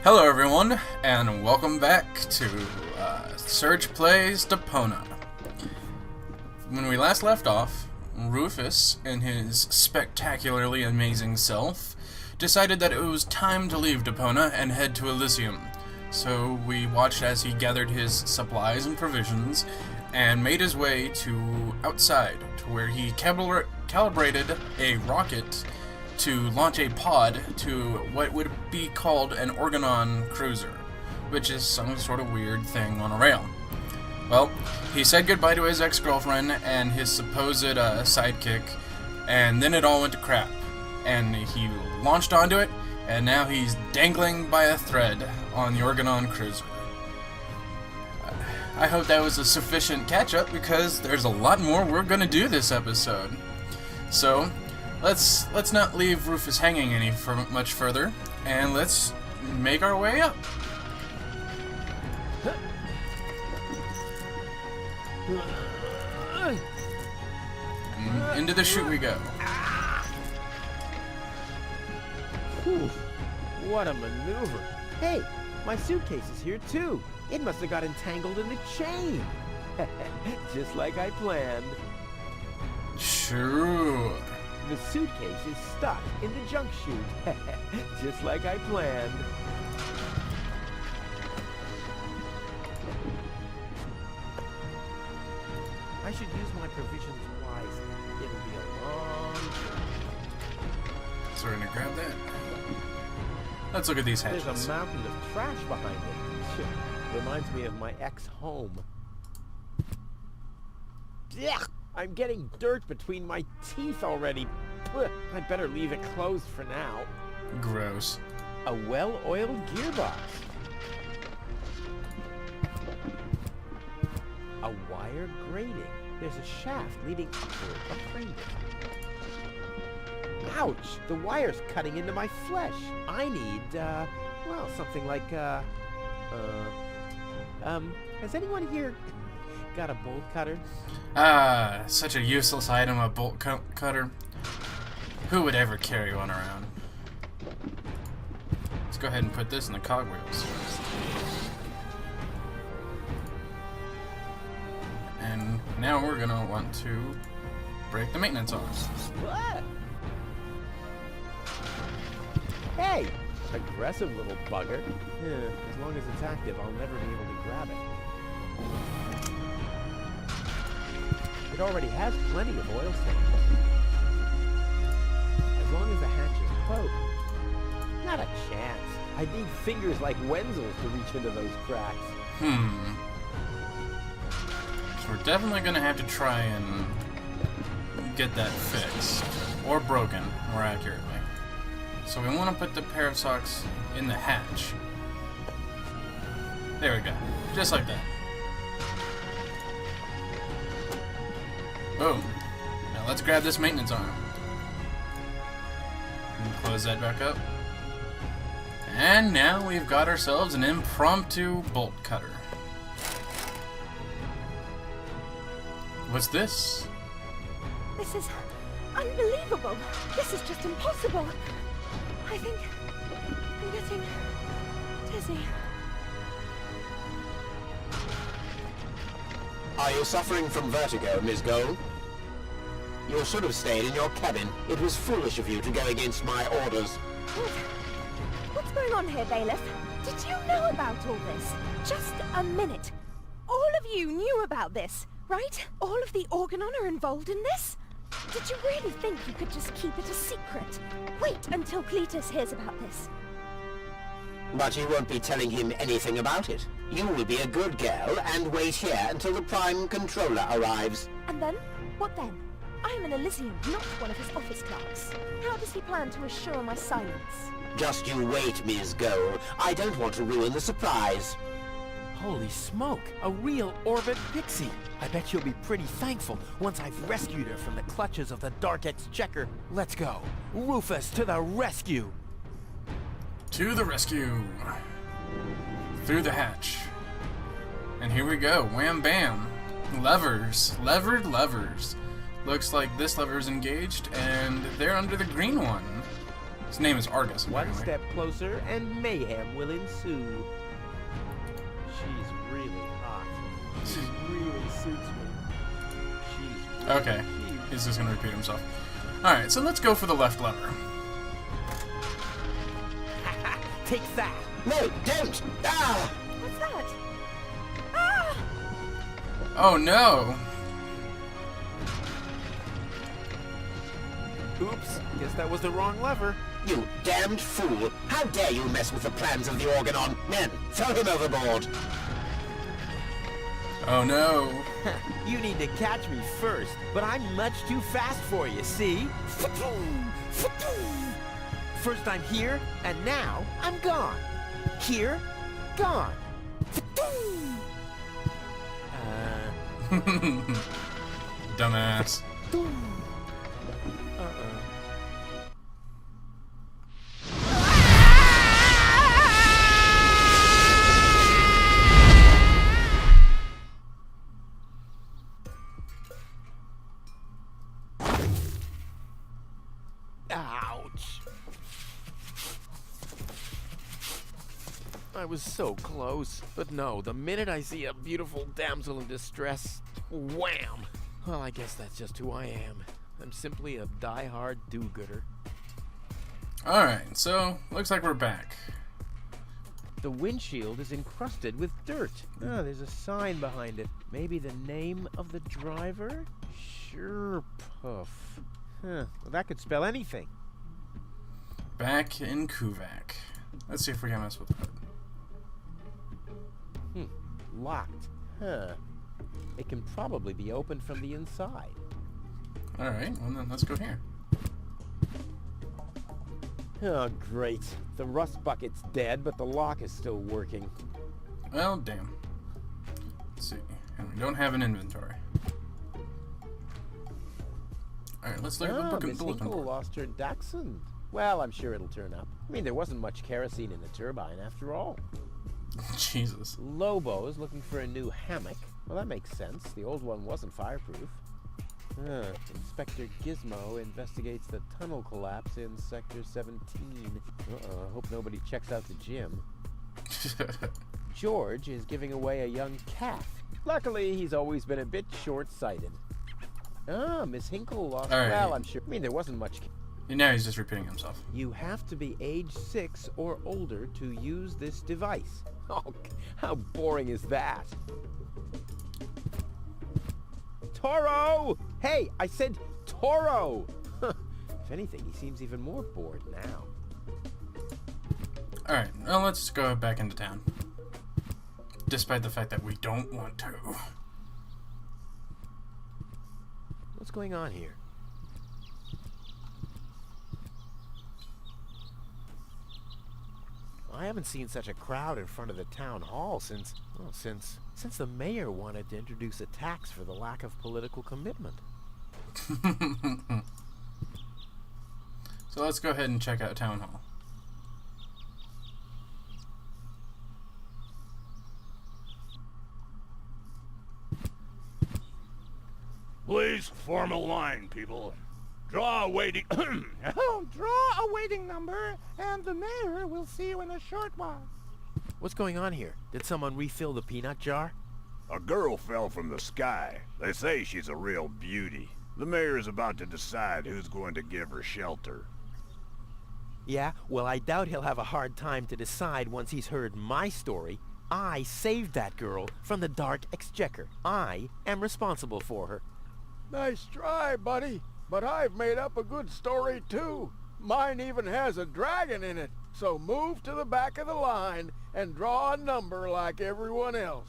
Hello everyone, and welcome back to Serge Plays Deponia. When we last left off, Rufus, in his spectacularly amazing self, decided that it was time to leave Deponia and head to Elysium. So we watched as he gathered his supplies and provisions and made his way to outside, to where he calibrated a rocket to launch a pod to what would be called an organon cruiser, which is some sort of weird thing on a rail. Well, he said goodbye to his ex-girlfriend and his supposed sidekick, and then it all went to crap. And he launched onto it, and now he's dangling by a thread on the organon cruiser. I hope that was a sufficient catch-up, because there's a lot more we're gonna do this episode. So, Let's not leave Rufus hanging much further, and let's make our way up. And into the chute we go. Whew, what a maneuver. Hey, my suitcase is here too. It must have got entangled in the chain. Just like I planned. Sure. The suitcase is stuck in the junk chute, just like I planned. I should use my provisions wisely. It'll be a long trip. So we're gonna grab that. Let's look at these hatches. There's a mountain of trash behind it. Reminds me of my ex-home. Yeah. I'm getting dirt between my teeth already. I'd better leave it closed for now. Gross. A well-oiled gearbox. A wire grating. There's a shaft leading upward behind it. Ouch! The wire's cutting into my flesh. I need, well, something like, has anyone here got a bolt cutter? Ah, such a useless item, a bolt cutter. Who would ever carry one around? Let's go ahead and put this in the cogwheels. And now we're gonna want to break the maintenance on. What? Hey! Aggressive little bugger. Yeah, as long as it's active, I'll never be able to grab it. It already has plenty of oil stains. As long as the hatch is closed. Not a chance. I'd need fingers like Wenzel's to reach into those cracks. So we're definitely gonna have to try and get that fixed. Or broken, more accurately. So we want to put the pair of socks in the hatch. There we go. Just like that. Boom. Now let's grab this maintenance arm. And close that back up. And now we've got ourselves an impromptu bolt cutter. What's this? This is unbelievable. This is just impossible. I think I'm getting dizzy. Are you suffering from vertigo, Miss Gold? You should have stayed in your cabin. It was foolish of you to go against my orders. What's going on here, Bailiff? Did you know about all this? Just a minute. All of you knew about this, right? All of the Organon are involved in this? Did you really think you could just keep it a secret? Wait until Cletus hears about this. But you won't be telling him anything about it. You will be a good girl and wait here until the Prime Controller arrives. And then? What then? I'm an Elysium, not one of his office clerks. How does he plan to assure my silence? Just you wait, Miss Gold. I don't want to ruin the surprise. Holy smoke! A real orbit pixie! I bet you'll be pretty thankful once I've rescued her from the clutches of the Dark Exchequer. Let's go! Rufus, to the rescue! To the rescue! Through the hatch. And here we go. Wham bam! Levers. Levered levers. Looks like this lever is engaged, and they're under the green one. His name is Argus, One apparently. step closer and mayhem will ensue. She's really hot. She really suits me. She's really Okay. cute. He's just gonna repeat himself. Alright, so let's go for the left lever. Take that! No, don't! Ah! What's that? Ah! Oh no! Oops, guess that was the wrong lever. You damned fool! How dare you mess with the plans of the Organon? Men, throw him overboard! Oh no! You need to catch me first, but I'm much too fast for you, see? First I'm here, and now I'm gone. Here, gone. Dumbass. Ouch. I was so close. But no, the minute I see a beautiful damsel in distress, wham! Well, I guess that's just who I am. I'm simply a die-hard do-gooder. Alright, so looks like we're back. The windshield is encrusted with dirt. Oh, there's a sign behind it. Maybe the name of the driver? Sure, Puff. Huh, well, that could spell anything. Back in Kuvak. Let's see if we can mess with that. Locked. Huh. It can probably be opened from the inside. Alright, well then let's go here. Oh, great. The rust bucket's dead, but the lock is still working. Well, damn. Let's see. And we don't have an inventory. Alright, let's look at the book and Miss bulletin Hinkle board. lost her dachshund. Well, I'm sure it'll turn up. I mean, there wasn't much kerosene in the turbine after all. Jesus. Lobo's looking for a new hammock. Well, that makes sense. The old one wasn't fireproof. Inspector Gizmo investigates the tunnel collapse in Sector 17. Uh-oh, I hope nobody checks out the gym. George is giving away a young calf. Luckily, he's always been a bit short-sighted. Miss Hinkle lost... All right. Well, I'm sure... I mean, there wasn't much... Now he's just repeating himself. You have to be age 6 or older to use this device. Oh, how boring is that? Toro! Hey, I said Toro! If anything, he seems even more bored now. Alright, well let's go back into town. Despite the fact that we don't want to. What's going on here? I haven't seen such a crowd in front of the town hall since the mayor wanted to introduce a tax for the lack of political commitment. So let's go ahead and check out town hall. Please form a line, people. Draw a waiting... Draw a waiting number, and the mayor will see you in a short while. What's going on here? Did someone refill the peanut jar? A girl fell from the sky. They say she's a real beauty. The mayor is about to decide who's going to give her shelter. Yeah, well, I doubt he'll have a hard time to decide once he's heard my story. I saved that girl from the dark exchequer. I am responsible for her. Nice try, buddy. But I've made up a good story, too. Mine even has a dragon in it. So move to the back of the line and draw a number like everyone else.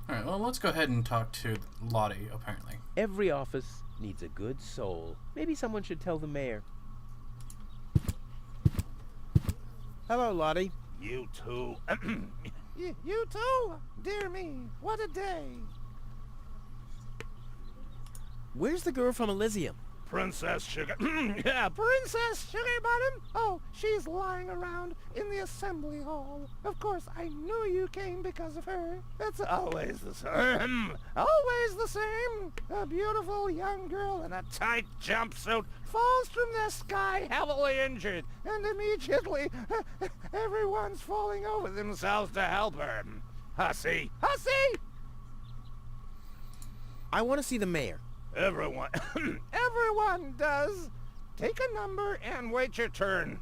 Alright, well let's go ahead and talk to Lottie, apparently. Every office needs a good soul. Maybe someone should tell the mayor. Hello, Lottie. You two... You too? Dear me, what a day. Where's the girl from Elysium? Princess Sugar... yeah, Princess Sugar Bottom? Oh, she's lying around in the assembly hall. Of course, I knew you came because of her. It's always the same. Always the same. A beautiful young girl in a tight jumpsuit falls from the sky heavily injured, and immediately everyone's falling over themselves to help her. Hussy! Hussy! I want to see the mayor. Everyone... everyone does. Take a number and wait your turn.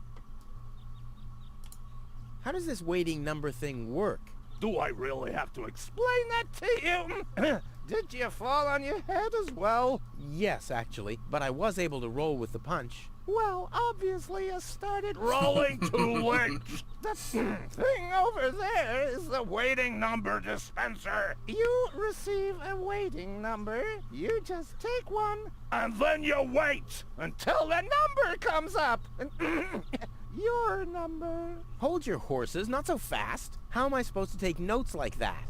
How does this waiting number thing work? Do I really have to explain that to you? Did you fall on your head as well? Yes, actually, but I was able to roll with the punch. Well, obviously you started rolling too late. That thing over there is the waiting number dispenser. You receive a waiting number. You just take one, and then you wait until the number comes up. Your number. Hold your horses, not so fast. How am I supposed to take notes like that?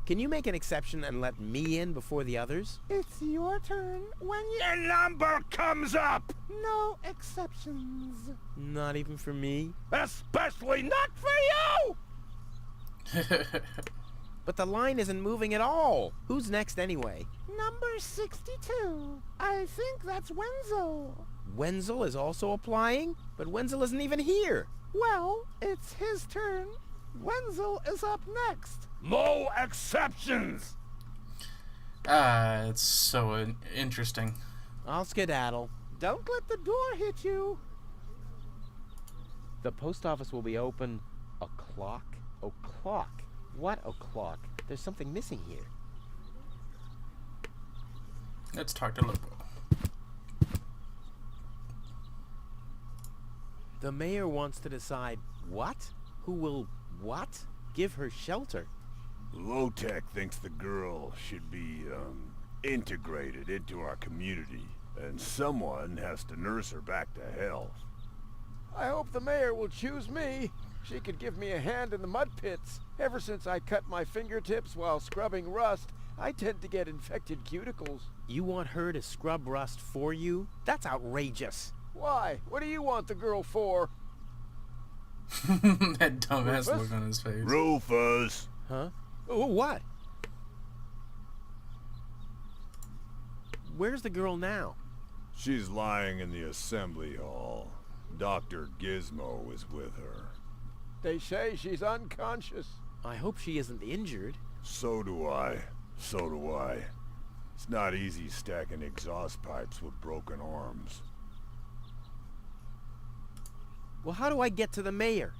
Can you make an exception and let me in before the others? It's your turn when your number comes up. No exceptions. Not even for me? Especially not for you! But the line isn't moving at all. Who's next anyway? Number 62. I think that's Wenzel. Wenzel is also applying? But Wenzel isn't even here. Well, it's his turn. Wenzel is up next. No exceptions! It's so interesting. I'll skedaddle. Don't let the door hit you. The post office will be open o'clock? O'clock? What o'clock? There's something missing here. Let's talk to Lobo. The mayor wants to decide what? Who will what? Give her shelter. Low-Tech thinks the girl should be, integrated into our community, and someone has to nurse her back to health. I hope the mayor will choose me. She could give me a hand in the mud pits. Ever since I cut my fingertips while scrubbing rust, I tend to get infected cuticles. You want her to scrub rust for you? That's outrageous. Why? What do you want the girl for? That dumbass Rufus? look on his face. Rufus! Huh? Oh, what? Where's the girl now? She's lying in the assembly hall. Dr. Gizmo is with her. They say she's unconscious. I hope she isn't injured. So do I. So do I. It's not easy stacking exhaust pipes with broken arms. Well, how do I get to the mayor?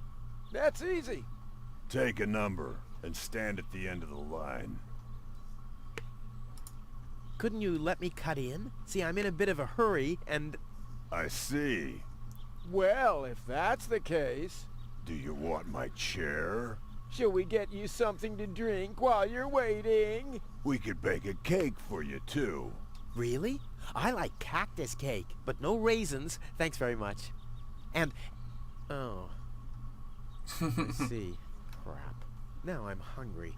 That's easy. Take a number and stand at the end of the line. Couldn't you let me cut in? See, I'm in a bit of a hurry, and... I see. Well, if that's the case, Do you want my chair? shall we get you something to drink while you're waiting? We could bake a cake for you, too. Really? I like cactus cake, but no raisins. Thanks very much. And... oh. I see. Crap. Now I'm hungry.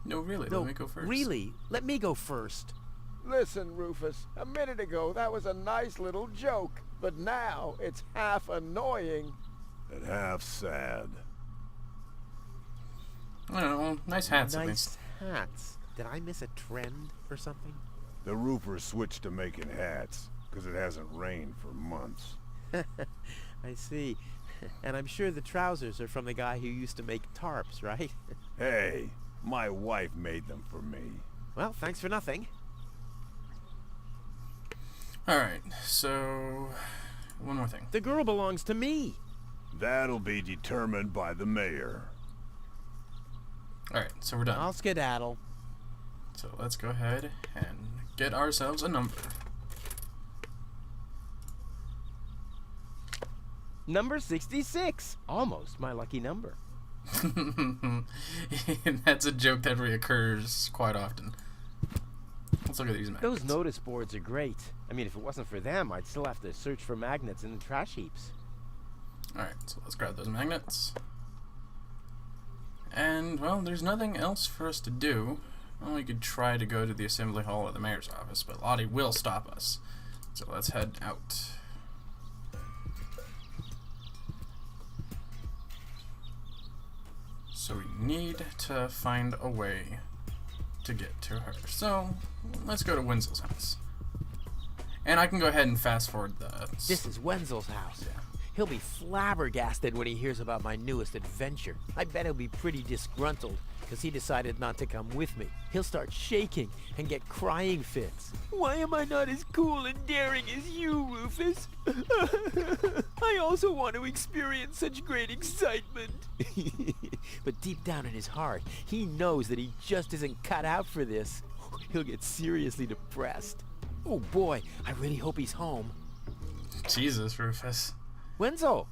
No, really. No, Let me go first. really. Let me go first. Listen, Rufus, a minute ago that was a nice little joke, but now it's half annoying. And half sad. I don't know. Nice hats, at Nice least. hats. Did I miss a trend or something? The roofer switched to making hats, because it hasn't rained for months. I see. And I'm sure the trousers are from the guy who used to make tarps, right? Hey, my wife made them for me. Well, thanks for nothing. Alright, so... one more thing. The girl belongs to me. That'll be determined by the mayor. Alright, so we're done. I'll skedaddle. So let's go ahead and get ourselves a number. Number 66. Almost my lucky number. And that's a joke that reoccurs quite often. Let's look at these magnets. Those notice boards are great. I mean, if it wasn't for them, I'd still have to search for magnets in the trash heaps. Alright, so let's grab those magnets. And, well, there's nothing else for us to do Well, we could try to go to the assembly hall or the mayor's office, but Lottie will stop us. So let's head out. So we need to find a way to get to her. So let's go to Wenzel's house. And I can go ahead and fast forward the... This is Wenzel's house. Yeah. He'll be flabbergasted when he hears about my newest adventure. I bet he'll be pretty disgruntled because he decided not to come with me. He'll start shaking and get crying fits. Why am I not as cool and daring as you, Rufus? I also want to experience such great excitement. But deep down in his heart, he knows that he just isn't cut out for this. He'll get seriously depressed. Oh boy, I really hope he's home. Jesus, Rufus. Wenzel!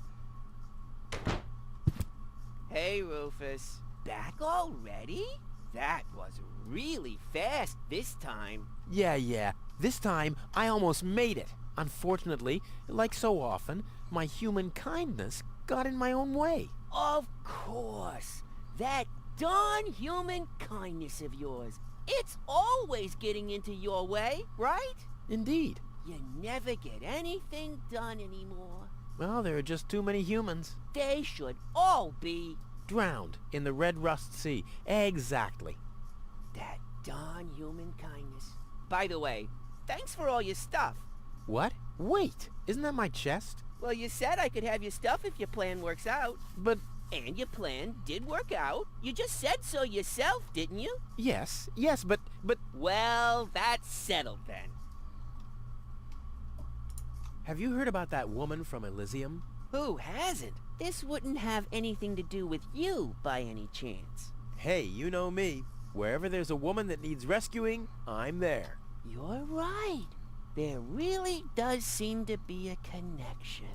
Hey, Rufus. Back already? That was really fast this time. Yeah. This time, I almost made it. Unfortunately, like so often, my human kindness got in my own way. Of course. That darn human kindness of yours. It's always getting into your way, right? Indeed. You never get anything done anymore. Well, there are just too many humans. They should all be... Drowned in the Red Rust Sea. Exactly. That darn human kindness. By the way, thanks for all your stuff. What? Wait, isn't that my chest? Well, you said I could have your stuff if your plan works out. But... And your plan did work out. You just said so yourself, didn't you? Yes, but... Well, that's settled then. Have you heard about that woman from Elysium? Who hasn't? This wouldn't have anything to do with you, by any chance. Hey, you know me. Wherever there's a woman that needs rescuing, I'm there. You're right. There really does seem to be a connection.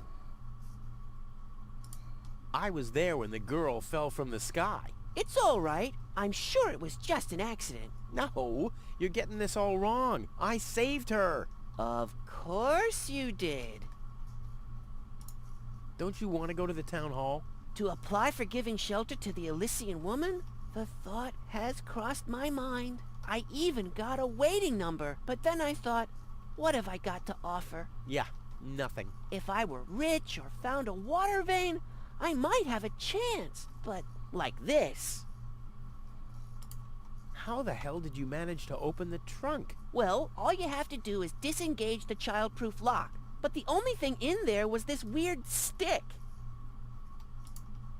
I was there when the girl fell from the sky. It's all right. I'm sure it was just an accident. No, you're getting this all wrong. I saved her. Of course you did. Don't you want to go to the town hall? To apply for giving shelter to the Elysian woman? The thought has crossed my mind. I even got a waiting number, but then I thought, what have I got to offer? Yeah, nothing. If I were rich or found a water vein, I might have a chance, but like this. How the hell did you manage to open the trunk? Well, all you have to do is disengage the child-proof lock. But the only thing in there was this weird stick.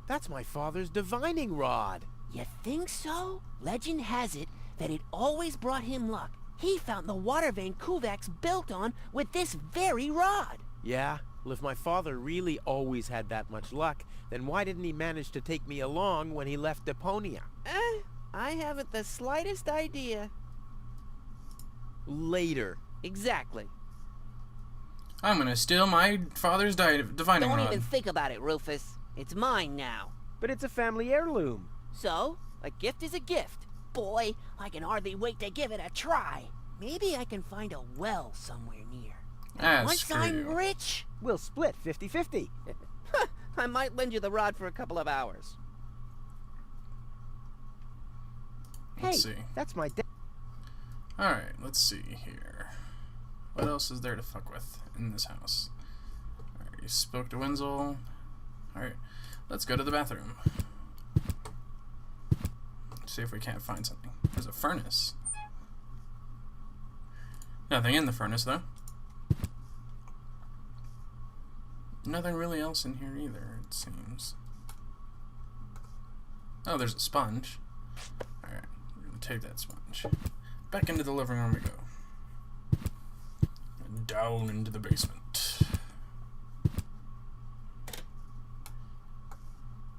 That's my father's divining rod. You think so? Legend has it that it always brought him luck. He found the water vein Kuvak's built on with this very rod. Yeah, well, if my father really always had that much luck, then why didn't he manage to take me along when he left Deponia? I haven't the slightest idea. Later. Exactly. I'm gonna steal my father's divining Don't rod. even think about it, Rufus. It's mine now. But it's a family heirloom. So, a gift is a gift. Boy, I can hardly wait to give it a try. Maybe I can find a well somewhere near. And once screw I'm you. rich, We'll split 50-50. I might lend you the rod for a couple of hours. Let's see. That's my dad. Alright, let's see here. What else is there to fuck with in this house? Alright, you spoke to Wenzel. Alright, let's go to the bathroom. See if we can't find something. There's a furnace. Nothing in the furnace, though. Nothing really else in here either, it seems. Oh, there's a sponge. Alright, we're gonna take that sponge. Back into the living room we go. And down into the basement.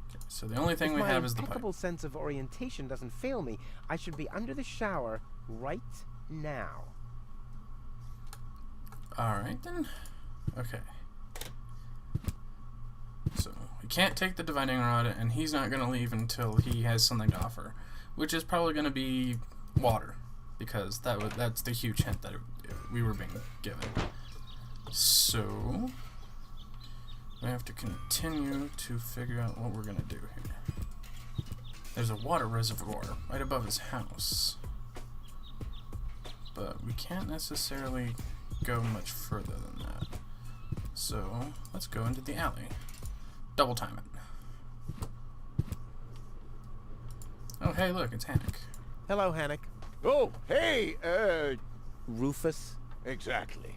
Okay, so the only thing we have is the pipe. If my impeccable sense of orientation doesn't fail me, I should be under the shower right now. Alright then. Okay. So, we can't take the divining rod, and he's not going to leave until he has something to offer. Which is probably going to be water. Because that's the huge hint that we were being given. So, we have to continue to figure out what we're going to do here. There's a water reservoir right above his house. but we can't necessarily go much further than that. So let's go into the alley. Double time it. Oh, hey, look, it's Hank. Hello, Hank. Oh, hey, Rufus. exactly.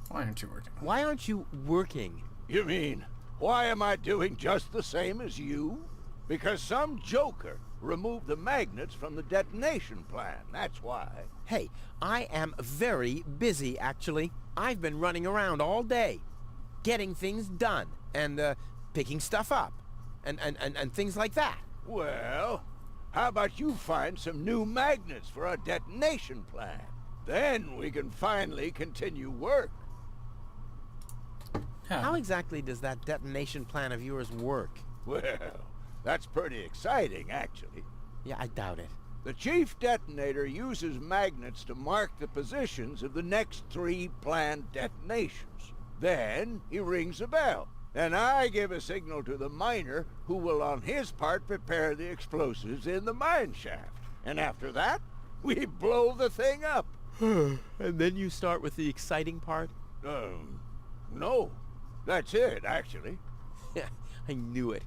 Why aren't you working? Why aren't you working? You mean, why am I doing just the same as you? Because some joker removed the magnets from the detonation plan, that's why. Hey, I am very busy, actually. I've been running around all day, getting things done, and, picking stuff up, and things like that. Well, how about you find some new magnets for our detonation plan? Then we can finally continue work. How exactly does that detonation plan of yours work? Well, that's pretty exciting, actually. Yeah, I doubt it. The chief detonator uses magnets to mark the positions of the next 3 planned detonations. Then he rings a bell, and I give a signal to the miner who will on his part prepare the explosives in the mine shaft. And after that, we blow the thing up. And then you start with the exciting part? No. That's it, actually. Yeah, I knew it.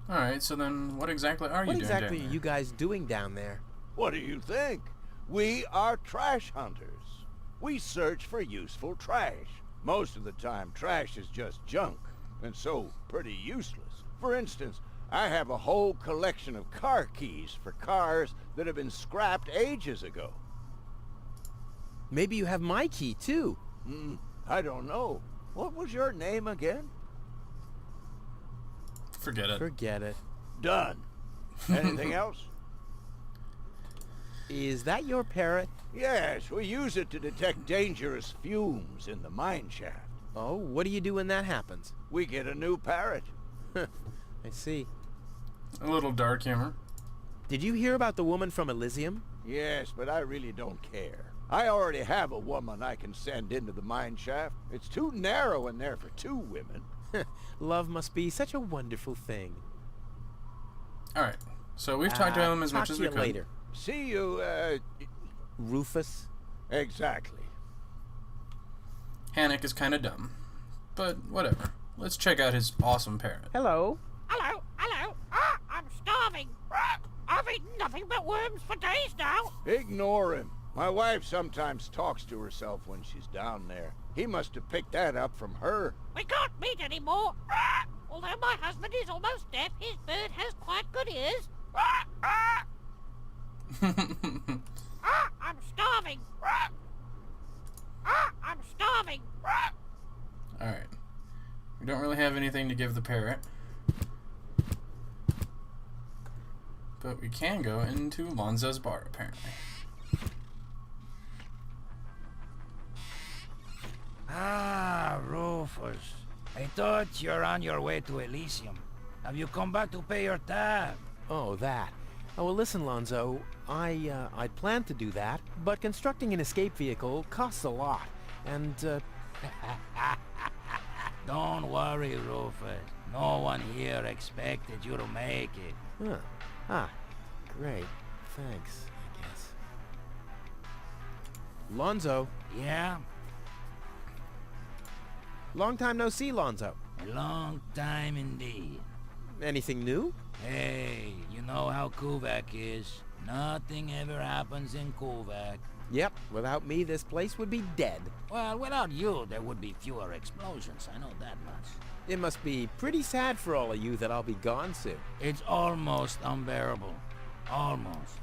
Alright, so then what exactly are you What doing exactly down are there? you guys doing down there? What do you think? We are trash hunters. We search for useful trash. Most of the time, trash is just junk, and so pretty useless. For instance, I have a whole collection of car keys for cars that have been scrapped ages ago. Maybe you have my key, too. I don't know. What was your name again? Forget it. Forget it. Done. Anything else? Is that your parrot? Yes, we use it to detect dangerous fumes in the mine shaft. Oh, what do you do when that happens? We get a new parrot. I see. A little dark humor. Did you hear about the woman from Elysium? Yes, but I really don't care. I already have a woman I can send into the mine shaft. It's too narrow in there for 2 women. Love must be such a wonderful thing. Alright, so we've talked to him as much as we Talk to could. you later. See you, Rufus? exactly. Hank is kind of dumb, but whatever. Let's check out his awesome parrot. Hello. Hello, hello. I'm starving. I've eaten nothing but worms for days now. Ignore him. My wife sometimes talks to herself when she's down there. He must have picked that up from her. We can't meet anymore. Although my husband is almost deaf, his bird has quite good ears. I'm starving. I'm starving. Alright. We don't really have anything to give the parrot. But we can go into Lonzo's bar, apparently. Ah, Rufus. I thought you're on your way to Elysium. Have you come back to pay your tab? Oh, that. Oh, well, listen, Lonzo. I'd planned to do that, but constructing an escape vehicle costs a lot. And, Don't worry, Rufus. No one here expected you to make it. Huh. Ah, great. Thanks, I guess. Lonzo. Yeah? Long time no see, Lonzo. A long time indeed. Anything new? Hey, you know how Kuvak is. Nothing ever happens in Kuvak. Yep, without me, this place would be dead. Well, without you, there would be fewer explosions. I know that much. It must be pretty sad for all of you that I'll be gone soon. It's almost unbearable. Almost.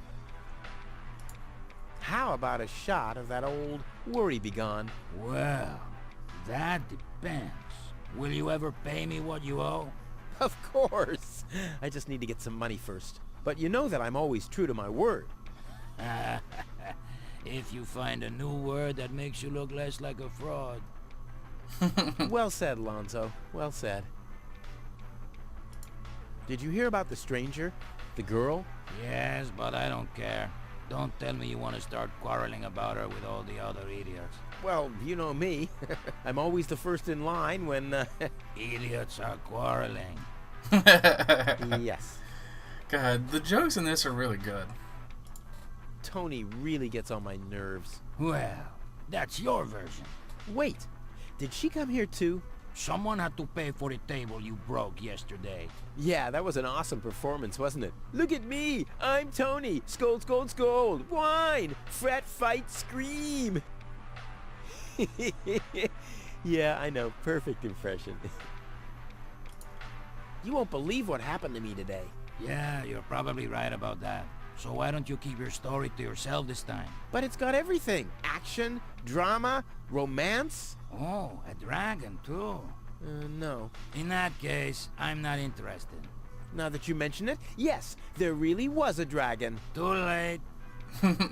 How about a shot of that old worry begone? Well, that depends. Will you ever pay me what you owe? Of course. I just need to get some money first. But you know that I'm always true to my word. If you find a new word that makes you look less like a fraud. Well said, Lonzo. Well said. Did you hear about the stranger? The girl? Yes, but I don't care. Don't tell me you want to start quarreling about her with all the other idiots. Well, you know me. I'm always the first in line when, Idiots are quarreling. Yes. God, the jokes in this are really good. Tony really gets on my nerves. Well, that's your version. Wait, did she come here too? Someone had to pay for the table you broke yesterday. Yeah, that was an awesome performance, wasn't it? Look at me! I'm Tony! Scold, scold, scold! Whine! Fret, fight, scream! Yeah, I know. Perfect impression. You won't believe what happened to me today. Yeah, you're probably right about that. So why don't you keep your story to yourself this time? But it's got everything. Action, drama, romance. Oh, a dragon too. No. In that case, I'm not interested. Now that you mention it, yes, there really was a dragon. Too late. Damn.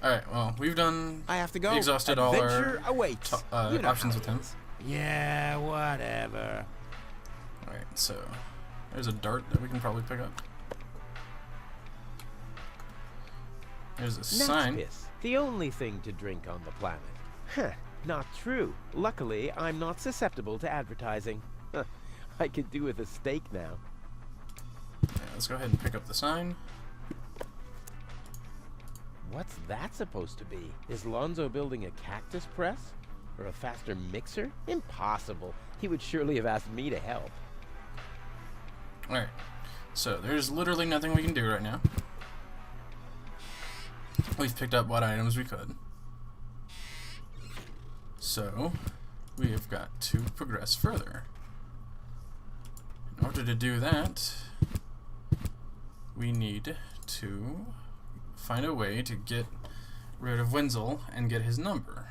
Alright, well, we've done... I have to go. Exhausted all our Adventure awaits. You know options how with it him. is. Yeah, whatever. Alright, so... There's a dart that we can probably pick up. There's a sign. Piss, the only thing to drink on the planet. Huh, not true. Luckily, I'm not susceptible to advertising. Huh, I could do with a steak now. Yeah, let's go ahead and pick up the sign. What's that supposed to be? Is Lonzo building a cactus press? Or a faster mixer? Impossible. He would surely have asked me to help. Alright, so there's literally nothing we can do right now. We've picked up what items we could. So, we have got to progress further. In order to do that, we need to find a way to get rid of Wenzel and get his number.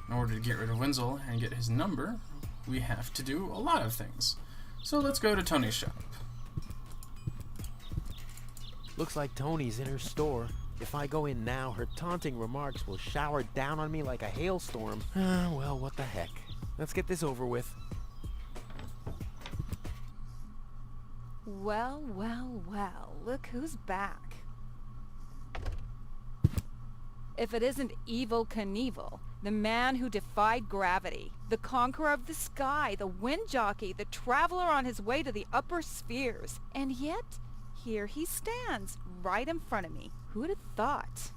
In order to get rid of Wenzel and get his number, we have to do a lot of things. So let's go to Tony's shop. Looks like Tony's in her store. If I go in now, her taunting remarks will shower down on me like a hailstorm. Well, what the heck. Let's get this over with. Well, well, well, look who's back. If it isn't Evel Knievel, the man who defied gravity, the conqueror of the sky, the wind jockey, the traveler on his way to the upper spheres. And yet, here he stands, right in front of me. Who'd have thought?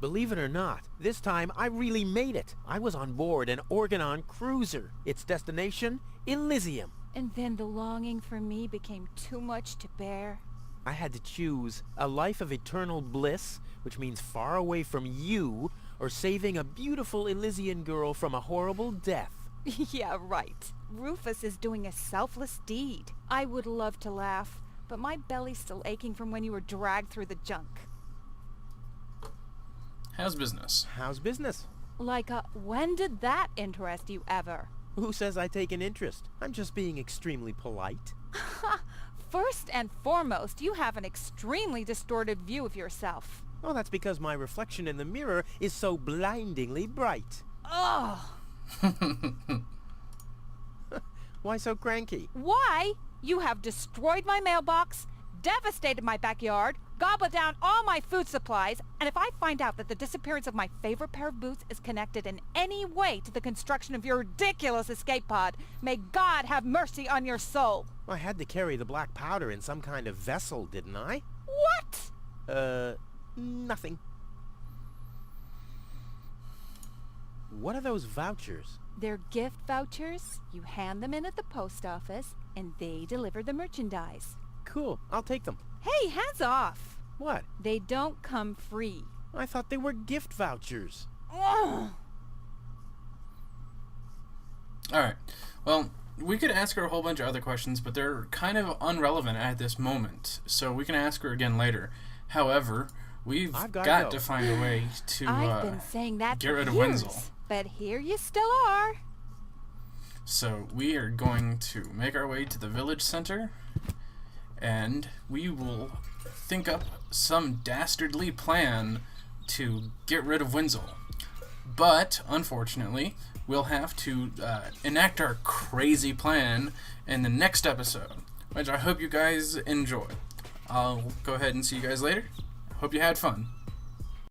Believe it or not, this time I really made it. I was on board an Organon cruiser. Its destination, Elysium. And then the longing for me became too much to bear. I had to choose a life of eternal bliss, which means far away from you, or saving a beautiful Elysian girl from a horrible death. Yeah, right. Rufus is doing a selfless deed. I would love to laugh, but my belly's still aching from when you were dragged through the junk. How's business? How's business? Like, when did that interest you ever? Who says I take an interest? I'm just being extremely polite. First and foremost, you have an extremely distorted view of yourself. Oh, that's because my reflection in the mirror is so blindingly bright. Ugh! Why so cranky? Why? You have destroyed my mailbox, devastated my backyard, gobbled down all my food supplies, and if I find out that the disappearance of my favorite pair of boots is connected in any way to the construction of your ridiculous escape pod, may God have mercy on your soul. I had to carry the black powder in some kind of vessel, didn't I? What? Nothing. What are those vouchers? They're gift vouchers. You hand them in at the post office, and they deliver the merchandise. Cool, I'll take them. Hey, hands off! What? They don't come free. I thought they were gift vouchers. Ugh. Alright, well, we could ask her a whole bunch of other questions, but they're kind of irrelevant at this moment, so we can ask her again later. However, we've got to find a way to I've been saying that get for rid of years, Wenzel. but here you still are. So we are going to make our way to the village center, and we will think up some dastardly plan to get rid of Wenzel. But, unfortunately, we'll have to enact our crazy plan in the next episode, which I hope you guys enjoy. I'll go ahead and see you guys later. Hope you had fun.